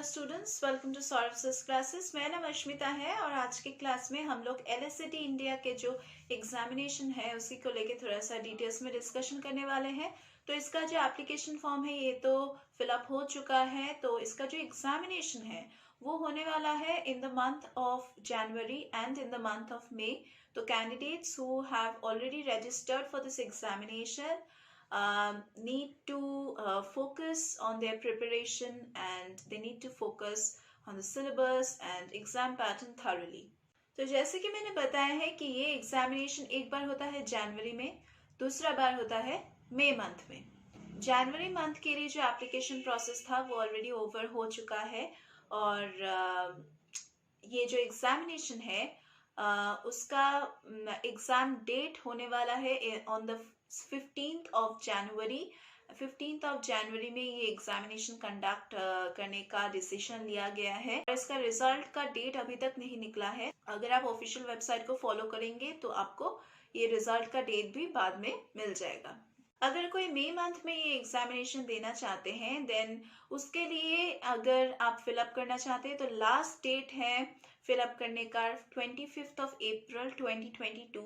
Students, welcome to Saurabh classes. मेरा नाम अश्मिता है और आज के क्लास में हम लोग LSAT इंडिया के जो एग्जामिनेशन है उसी को लेके थोड़ा सा डिटेल्स में डिस्कशन करने वाले हैं। तो इसका जो एप्लीकेशन फॉर्म है ये तो फिलअप हो चुका है। तो इसका जो एग्जामिनेशन है वो होने वाला है in the month of January and in the month of May. तो candidates who have already registered for this examination need to focus on their preparation and they need to focus on the syllabus and exam pattern thoroughly. तो जैसे कि मैंने बताया है कि ये examination एक बार होता है जनवरी में, दूसरा बार होता है मई मंथ में। जनवरी मंथ के लिए जो एप्लीकेशन प्रोसेस था वो ऑलरेडी ओवर हो चुका है और ये जो एग्जामिनेशन है उसका एग्जाम डेट होने वाला है on the 15th of January। 15th of January में ये एग्जामिनेशन कंडक्ट करने का डिसीजन लिया गया है और इसका रिजल्ट का डेट अभी तक नहीं निकला है। अगर आप ऑफिशियल वेबसाइट को फॉलो करेंगे तो आपको ये रिजल्ट का डेट भी बाद में मिल जाएगा। अगर कोई मई मंथ में ये एग्जामिनेशन देना चाहते हैं देन उसके लिए अगर आप फिलअप करना चाहते हैं तो लास्ट डेट है फिलअप करने का 25th of April 2022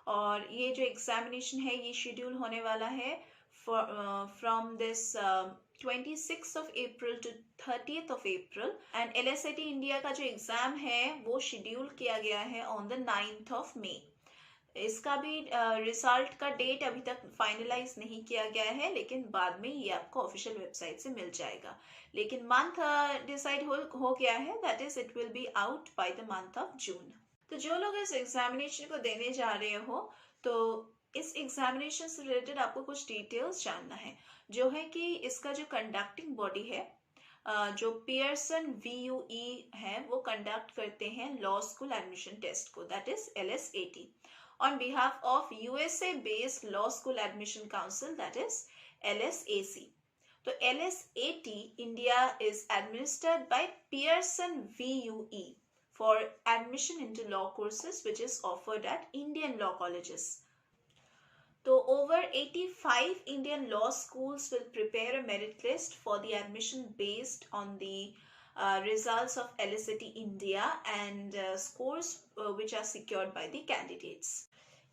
और ये जो एग्जामिनेशन है ये शेड्यूल होने वाला है from this 26th of April to 30th of April and LSAT India का जो एग्जाम है वो शेड्यूल किया गया है on the 9th of May। इसका भी रिजल्ट का डेट अभी तक फाइनलाइज नहीं किया गया है लेकिन बाद में ये आपको ऑफिशियल वेबसाइट से मिल जाएगा। लेकिन मंथ डिसाइड हो गया है, that is it will be out by the month of June. तो जो लोग इस एग्जामिनेशन को देने जा रहे हो तो इस एग्जामिनेशन से रिलेटेड आपको कुछ डिटेल्स जानना है, जो है कि इसका जो कंडक्टिंग बॉडी है जो पियर्सन VUE है वो कंडक्ट करते हैं लॉ स्कूल एडमिशन टेस्ट को, that is LSAT on behalf of USA based law school admission council, that is LSAC. So LSAT India is administered by Pearson VUE for admission into law courses which is offered at Indian law colleges. So over 85 Indian law schools will prepare a merit list for the admission based on the results of LSAT India and scores which are secured by the candidates.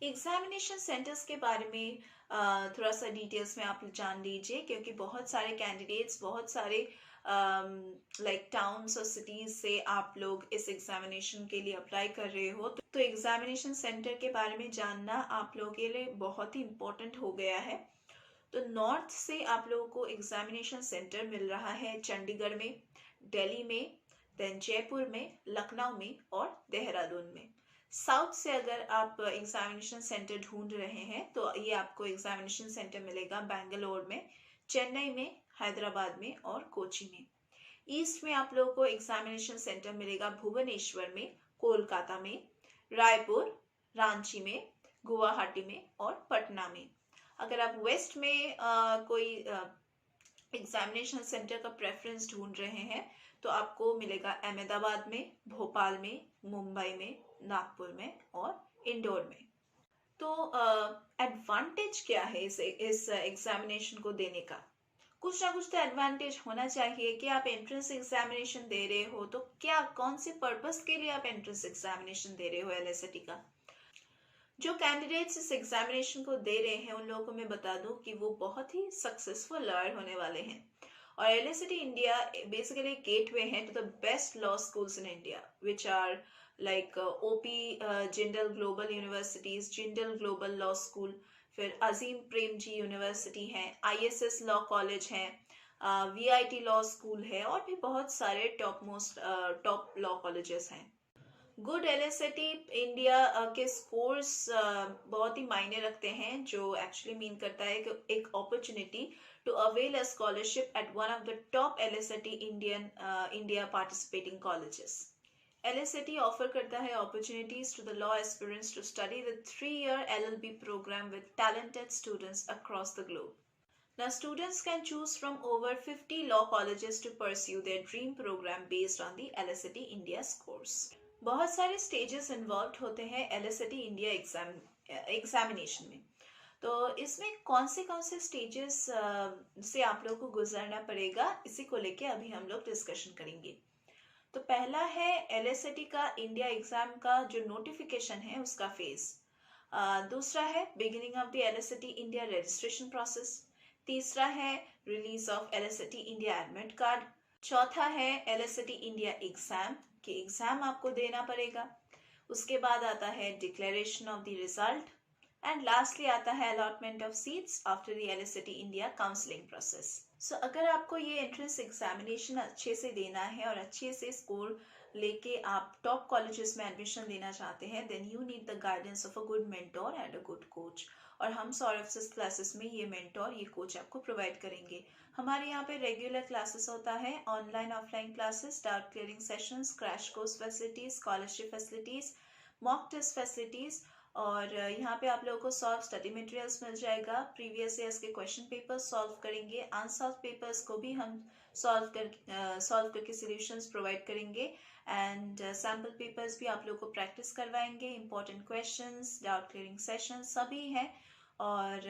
Examination centres के बारे में थोड़ा सा details में आप जान लीजिए, क्योंकि बहुत सारे कैंडिडेट्स बहुत सारे लाइक टाउन्स और सिटीज से आप लोग इस एग्जामिनेशन के लिए अप्लाई कर रहे हो। तो एग्जामिनेशन सेंटर के बारे में जानना आप लोगों के लिए बहुत ही इम्पोर्टेंट हो गया है। तो नॉर्थ से आप लोगों को एग्जामिनेशन सेंटर मिल रहा है चंडीगढ़ में, दिल्ली में, देन जयपुर में, लखनऊ में और देहरादून में। साउथ से अगर आप एग्जामिनेशन सेंटर ढूंढ रहे हैं तो ये आपको एग्जामिनेशन सेंटर मिलेगा बेंगलोर में, चेन्नई में, हैदराबाद में और कोची में। ईस्ट में आप लोगों को एग्जामिनेशन सेंटर मिलेगा भुवनेश्वर में, कोलकाता में, रायपुर, रांची में, गुवाहाटी में और पटना में। अगर आप वेस्ट में कोई एग्जामिनेशन सेंटर का प्रेफरेंस ढूंढ रहे हैं तो आपको मिलेगा अहमदाबाद में, भोपाल में, मुंबई में, नागपुर में और इंदौर में। तो एडवांटेज क्या है इस एग्जामिनेशन को देने का? कुछ ना कुछ तो एडवांटेज होना चाहिए कि आप एंट्रेंस एग्जामिनेशन दे रहे हो तो क्या कौन से पर्पस के लिए आप एंट्रेंस एग्जामिनेशन दे रहे हो LSAT का। जो कैंडिडेट्स इस एग्जामिनेशन को दे रहे हैं उन लोगों को मैं बता दूं कि वो बहुत ही सक्सेसफुल लॉयर होने वाले हैं और LSAT इंडिया बेसिकली गेटवे है to the best law schools in India which are like OP Jindal Global Universities, Jindal Global Law School, फिर अजीम प्रेमजी यूनिवर्सिटी है, ISS लॉ कॉलेज है, VIT लॉ स्कूल है और भी बहुत सारे टॉप लॉ कॉलेजेस हैं। गुड LSAT इंडिया के स्कोर्स बहुत ही मायने रखते हैं, जो एक्चुअली मीन करता है कि एक opportunity to avail a scholarship at one of the top LSAT India participating colleges. LSAT offer करता है opportunities to the law aspirants to study the 3-year LLB program with talented students across the globe. Now, students can choose from over 50 law colleges to pursue their dream program based on the LSAT India scores. बहुत सारे stages involved होते हैं LSAT India examination में। तो इसमें कौन से stages से आप लोगों को गुजरना पड़ेगा, इसी को लेके अभी हम लोग डिस्कशन करेंगे। तो पहला है एलएसएटी का इंडिया एग्जाम का जो नोटिफिकेशन है उसका फेज। दूसरा है beginning of the LSAT India registration process. तीसरा है release of LSAT India admit card. चौथा है एलएसएटी इंडिया एग्जाम कि एग्जाम आपको देना पड़ेगा। उसके बाद आता है declaration of the result and lastly आता है allotment of seats after the LSAT India counselling process. So अगर आपको ये एंट्रेंस एग्जामिनेशन अच्छे से देना है और अच्छे से स्कोर लेके आप टॉप कॉलेजेस में एडमिशन लेना चाहते हैं, then you need the guidance of a good mentor and a good coach. और हम सौरभ क्लासेस में ये मेंटोर, ये कोच आपको प्रोवाइड करेंगे। हमारे यहाँ पे रेगुलर क्लासेस होता है, online offline classes, doubt clearing sessions, crash course facilities, scholarship facilities, mock test facilities, और यहाँ पे आप लोगों को सॉल्व स्टडी मटेरियल्स मिल जाएगा। प्रीवियस ईयर्स के क्वेश्चन पेपर्स सॉल्व करेंगे, अनसॉल्व पेपर्स को भी हम सॉल्व करके सॉल्यूशंस प्रोवाइड करेंगे, एंड सैम्पल पेपर्स भी आप लोगों को प्रैक्टिस करवाएंगे। Important questions, doubt clearing session सभी हैं। और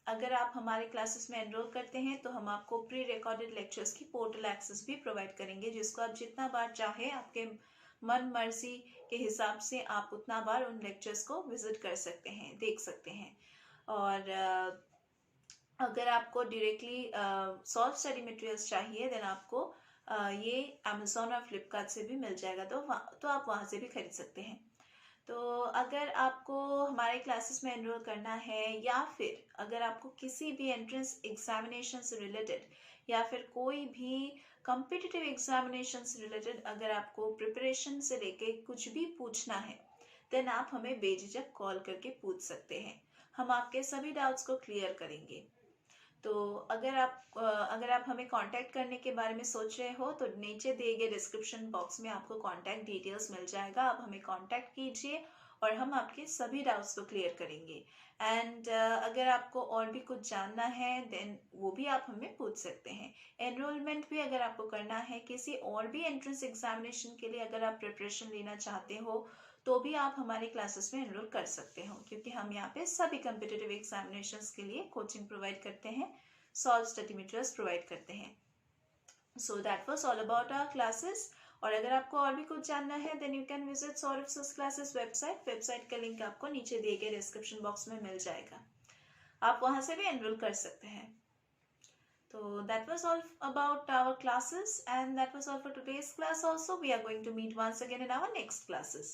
अगर आप हमारे क्लासेस में एनरोल करते हैं तो हम आपको प्री रिकॉर्डेड लेक्चर्स की पोर्टल एक्सेस भी प्रोवाइड करेंगे, जिसको आप जितना बार चाहे आपके मन मर्जी के हिसाब से आप उतना बार उन लेक्चर्स को विजिट कर सकते हैं, देख सकते हैं। और अगर आपको डायरेक्टली सॉल्व स्टडी मटेरियल्स चाहिए, देन आपको ये अमेजोन और फ्लिपकार्ट से भी मिल जाएगा, तो आप वहाँ से भी खरीद सकते हैं। तो अगर आपको हमारे क्लासेस में एनरोल करना है, या फिर अगर आपको किसी भी एंट्रेंस एग्जामिनेशन से रिलेटेड या फिर कोई भी कॉम्पिटिटिव एग्जामिनेशन से रिलेटेड अगर आपको प्रिपरेशन से लेके कुछ भी पूछना है, देन आप हमें बेझिझक कॉल करके पूछ सकते हैं। हम आपके सभी डाउट्स को क्लियर करेंगे। तो अगर आप हमें कांटेक्ट करने के बारे में सोच रहे हो, तो नीचे दिए गए डिस्क्रिप्शन बॉक्स में आपको कांटेक्ट डिटेल्स मिल जाएगा। आप हमें कांटेक्ट कीजिए और हम आपके सभी डाउट्स को क्लियर करेंगे। एंड अगर आपको और भी कुछ जानना है, देन वो भी आप हमें पूछ सकते हैं। एनरोलमेंट भी अगर आपको करना है किसी और भी एंट्रेंस एग्जामिनेशन के लिए, अगर आप प्रिपरेशन लेना चाहते हो, तो भी आप हमारे क्लासेस में एनरोल कर सकते हो, क्योंकि हम यहाँ पे सभी कॉम्पिटिटिव एग्जामिनेशंस के लिए कोचिंग प्रोवाइड करते हैं, सॉल्व स्टडी मटेरियल्स प्रोवाइड करते हैं। So that was all about our classes. और अगर आपको और भी कुछ जानना है, then you can visit Saurabh classes website का लिंक आपको नीचे दिए गए डिस्क्रिप्शन बॉक्स में मिल जाएगा, आप वहां से भी एनरोल कर सकते हैं। So that was all about our classes, and that was all for today's class also. We are going to meet once again in our next classes.